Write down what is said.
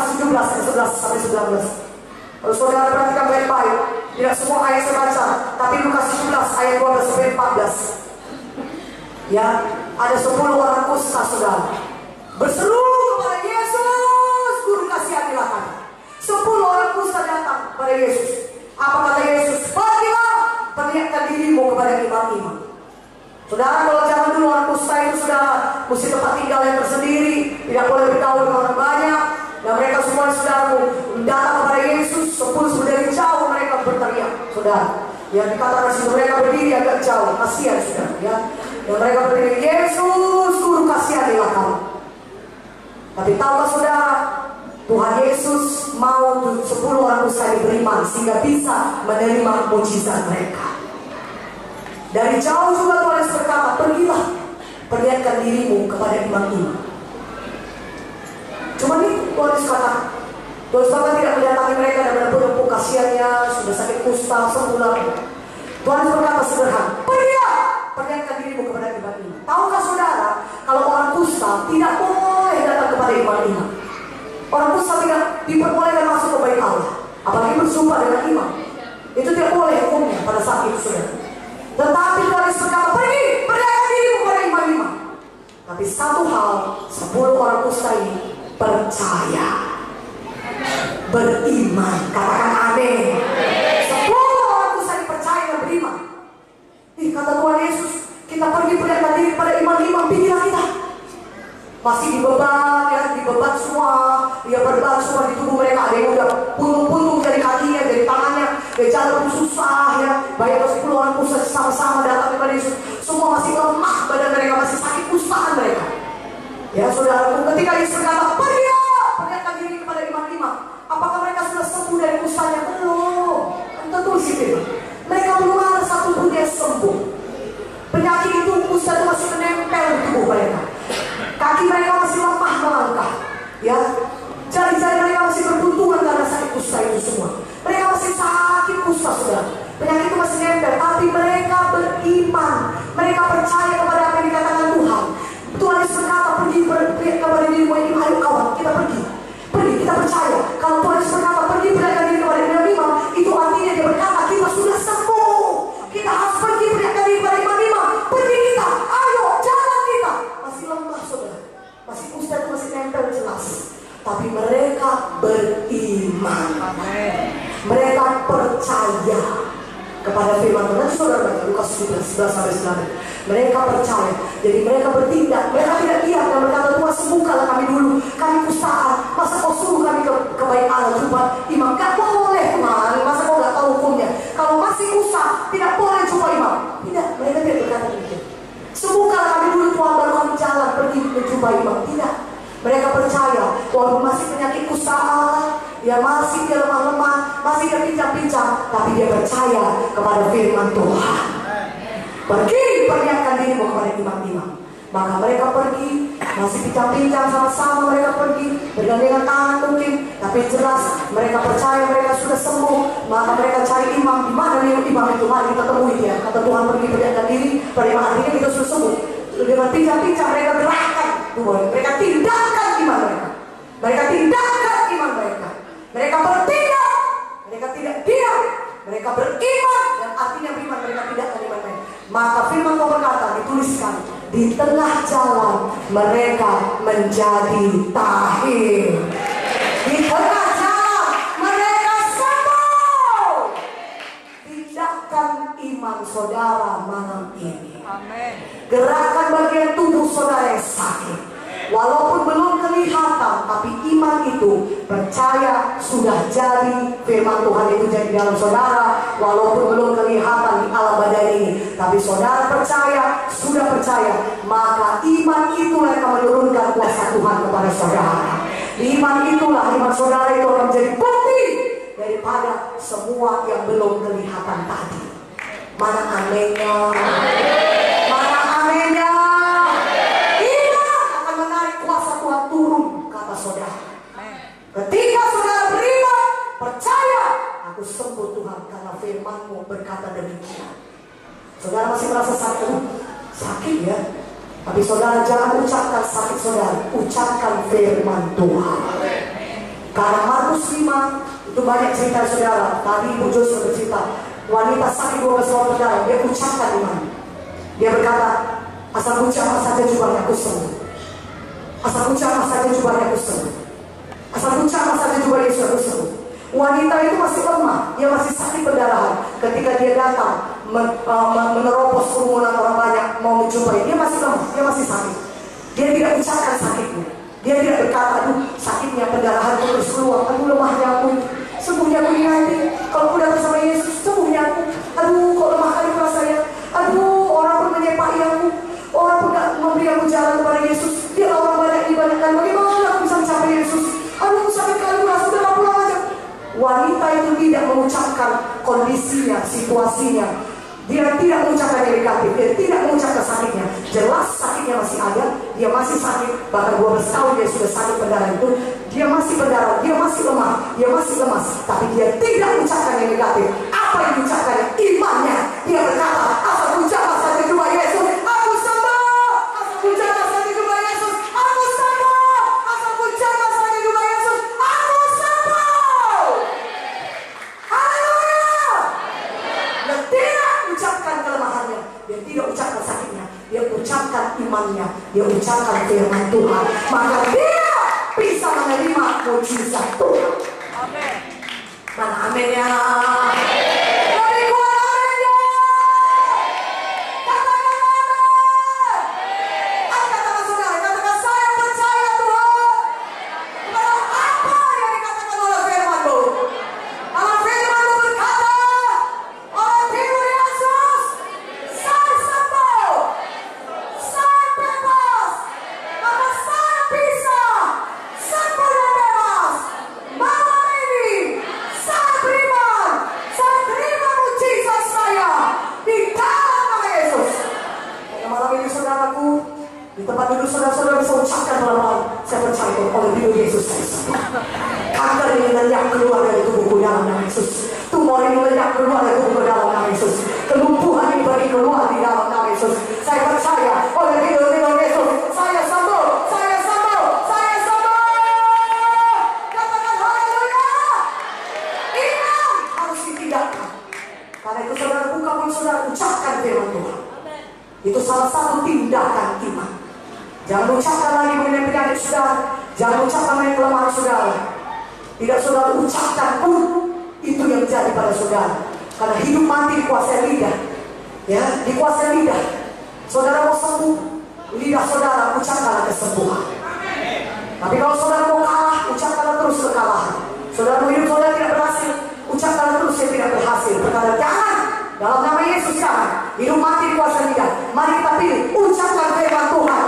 Lukas 17 ayat 11 sampai 19. Kalau saudara perhatikan baik-baik, tidak semua ayat saya baca, tapi Lukas 17 ayat 12 sampai 14. Ya, ada 10 orang kusta saudara berseru kepada Yesus, Guru kasihanilah kami. 10 orang kusta datang kepada Yesus. Apa kata Yesus? Pergilah, perlihatkan dirimu kepada imam-imam. Saudara, kalau zaman dulu orang kusta itu saudara mesti tempat tinggal yang tersendiri, tidak boleh bergaul dengan orang banyak. Dan mereka semua saudara datang kepada Yesus. 10 dari jauh mereka berteriak, saudara. Yang dikatakan situ mereka berdiri agak jauh, kasihan saudara. Ya, yang mereka berdiri, Yesus, Guru kasihanilah kami. Tapi tahukah saudara, Tuhan Yesus mau 10 orang kusta beriman sehingga bisa menerima mujizat mereka. Dari jauh juga Tuhan Yesus berkata, pergilah, perlihatkan dirimu kepada imam-imam. Cuma ini Tuhan Yesus kata, Tuhan Yesus tidak mendatangi mereka dan menepuk kasihannya, sudah sakit kusta sebulan. Tuhan Yesus berkata sederhana, pergilah, perlihatkan dirimu kepada imam-imam. Tahukah saudara, kalau orang kusta tidak boleh datang kepada imam-imam. Orang kusta tidak diperbolehkan masuk ke bait Allah, apalagi bersumpah dengan imam. Itu tidak boleh hukumnya pada saat itu saudara. Tetapi Tuhan Yesus berkata, pergi, perlihatkan dirimu kepada imam-imam. Tapi satu hal, 10 orang kusta ini percaya, beriman. Katakan amin. 10 orang kusta ini percaya dan beriman. Kata Tuhan Yesus, kita pergi perlihatkan diri kepada imam-imam, pergilah kita. Masih dibeban, ya, dibeban semua, dia berbeban semua di tubuh mereka. Ada yang udah puntung-puntung dari kakinya, dari tangannya, dia jalan susah, ya. Bayangkan 10 orang kusta sama-sama datang kepada Yesus. Semua masih lemah, badan mereka masih sakit kustaan mereka. Ya saudara, ketika Yesus berkata, pergilah, perlihatkan diri kepada imam-imam. Apakah mereka sudah sembuh dari kustanya? Belum. Tentu sih, mereka belum ada satu pun yang sembuh. Penyakit itu, kusta itu masih menempel di tubuh mereka. Kaki mereka masih lemah melangkah, ya. Jari-jari mereka masih berbuntungan karena sakit kusta itu semua. Mereka masih sakit kusta, saudara. Penyakit itu masih nempel, tapi mereka beriman. Mereka percaya kepada apa yang dikatakan Tuhan. Tuhan Yesus berkata, pergi kepada dirimu ini, ayo kawan, kita pergi. Pergi, kita percaya. Kalau Tuhan Yesus berkata, pergi perlihatkan diri kepada imam-imam, itu artinya dia berkata, kita sudah sembuh. Kita harus pergi perlihatkan diri kepada imam-imam. Pergi kita, ayo, jalan kita. Masih lemah, saudara. Masih kusta itu masih nempel jelas. Tapi mereka beriman. Mereka percaya kepada firman Tuhan. Nanti saudara baca Lukas 11 sampai 9. Mereka percaya, jadi mereka bertindak. Mereka tidak diam dan berkata, Tuhan sembuhkanlah kami dulu, kami kustaan. Masa kau suruh kami ke bait Allah jumpa imam? Gak boleh Tuhan. Masa kau gak tahu hukumnya? Kalau masih kusta tidak boleh jumpa imam. Tidak, mereka tidak berkata begitu. Sembuhkanlah kami dulu Tuhan, baru kami jalan pergi menjumpa imam. Tidak, mereka percaya walaupun masih penyakit kustaan, dia masih dia lemah-lemah, masih dia pincang-pincang, tapi dia percaya kepada firman Tuhan. Pergi, perlihatkan dirimu kepada imam-imam. Maka mereka pergi, masih pincang-pincang sama-sama mereka pergi, bergandengan tangan mungkin, tapi jelas mereka percaya mereka sudah sembuh. Maka mereka cari imam. Di mana imam itu? Mari kita temui dia. Kata Tuhan, pergi perlihatkan diri pada imam. Artinya kita sudah sembuh. Dengan pincang-pincang mereka gerakan Tuhan. Mereka tindakan iman mereka. Mereka tindakan iman mereka. Mereka bertindak. Mereka tidak diam. Mereka beriman. Dan artinya beriman, mereka tindakan iman mereka. Maka firman Tuhan berkata, dituliskan, di tengah jalan mereka menjadi tahir. Di tengah jalan mereka sembuh. Tindakan iman saudara malam ini. Amin. Gerakan bagian tubuh saudara yang sakit, walaupun belum kelihatan, tapi iman itu percaya sudah jadi. Firman Tuhan itu jadi dalam saudara, walaupun belum kelihatan di alam badan ini, tapi saudara percaya, sudah percaya. Maka iman itulah yang akan menurunkan kuasa Tuhan kepada saudara. Iman itulah, iman saudara itu akan menjadi bukti daripada semua yang belum kelihatan tadi. Mana aminnya? Mana aminnya? Iman akan menarik kuasa Tuhan turun, kata saudara. Ketika saudara beriman, percaya, aku sembuh Tuhan karena firman-Mu berkata demikian. Saudara masih merasa sakit ya? Tapi saudara jangan ucapkan sakit saudara, ucapkan firman Tuhan. Karena Markus 5 itu banyak cerita saudara. Tadi Ibu Jo sudah bercerita, wanita sakit 12 tahun berdarah, dia ucapkan iman. Dia berkata, asal ku jamah saja jubahnya aku sembuh. Asal ku jamah saja jubahnya aku sembuh. Asal ku jamah saja jubah Yesus aku sembuh. Wanita itu masih lemah, dia masih sakit pendarahan. Ketika dia datang menerobos kerumunan orang banyak mau menjumpai, dia masih lemah, dia masih sakit. Dia tidak ucapkan sakitnya. Dia tidak berkata, aduh sakitnya pendarahan terus keluar, aduh lemahnya aku, sembuhnya aku nanti. Kalau aku datang sama Yesus, sembuhnya aku. Aduh kok lemah kali rasanya. Aduh orang pun menyepaki aku, orang pun tidak memberi aku jalan kepada Yesus. Dia orang banyak diibadahkan, bagaimana aku bisa mencapai Yesus? Aduh sakit kali rasa, udah gak pulang aja. Wanita itu tidak mengucapkan kondisinya, situasinya. Dia tidak mengucapkan yang negatif, dia tidak mengucapkan sakitnya. Jelas sakitnya masih ada, dia masih sakit. Bahkan 12 tahun dia sudah sakit pendarahan itu. Dia masih berdarah, dia masih lemah, dia masih lemas. Tapi dia tidak mengucapkan yang negatif. Apa yang diucapkan? Imannya. Dia berkata, asal ku jamah saja jubah Yesus, aku sembuh. Asal ku jamah saja jubah Yesus, aku sembuh. Asal ku jamah saja jubah Yesus, aku sembuh. Haleluya. Dia tidak ucapkan kelemahannya, dia tidak ucapkan sakitnya, dia ucapkan imannya, dia ucapkan firman Tuhan. Maka dia bisa menerima mujizat Tuhan. Amin. Mana amin ya? Dari kuat aminnya. Katakan amin. Katakan saudara, katakan saya percaya Tuhan kepada apa yang dikatakan oleh firman-Mu. Kalau firman-Mu berkata, oleh firman Yesus, saya sembuh, saya bebas, maka saya bisa sembuh dan bebas. Malam ini saya beriman, saya terima mujizat saya di dalam nama Yesus. Pada malam ini saudaraku, di tempat duduk saudara-saudara bisa ucapkan pelan-pelan, saya percaya oleh hidup Yesus saya sembuh. Kanker ini lenyap keluar dari tubuhku dalam nama Yesus. Tumor ini lenyap keluar dari tubuhku dalam nama Yesus. Kelumpuhan ini pergi keluar di dalam nama Yesus. Saya percaya oleh hidup Yesus, saya sembuh, saya sembuh, saya sembuh. Katakan haleluya. Iman harus ditinggalkan. Karena itu saudara buka mulut saudara, ucapkan firman Tuhan. Itu salah satu tindakan iman. Jangan ucapkan lagi mengenai penyakit saudara, jangan ucapkan mengenai kelemahan saudara. Tidak saudara ucapkan pun itu yang jadi pada saudara. Karena hidup mati dikuasai lidah, ya, dikuasai lidah. Saudara mau sembuh, lidah saudara ucapkanlah kesembuhan. Tapi kalau saudara mau kalah, ucapkanlah terus kekalahan. Saudara mau hidup saudara tidak berhasil, ucapkanlah terus saya tidak berhasil. Berkata jangan, dalam nama Yesus jangan. Hidup mati dikuasai lidah. Mari kita pilih, ucapkan firman Tuhan.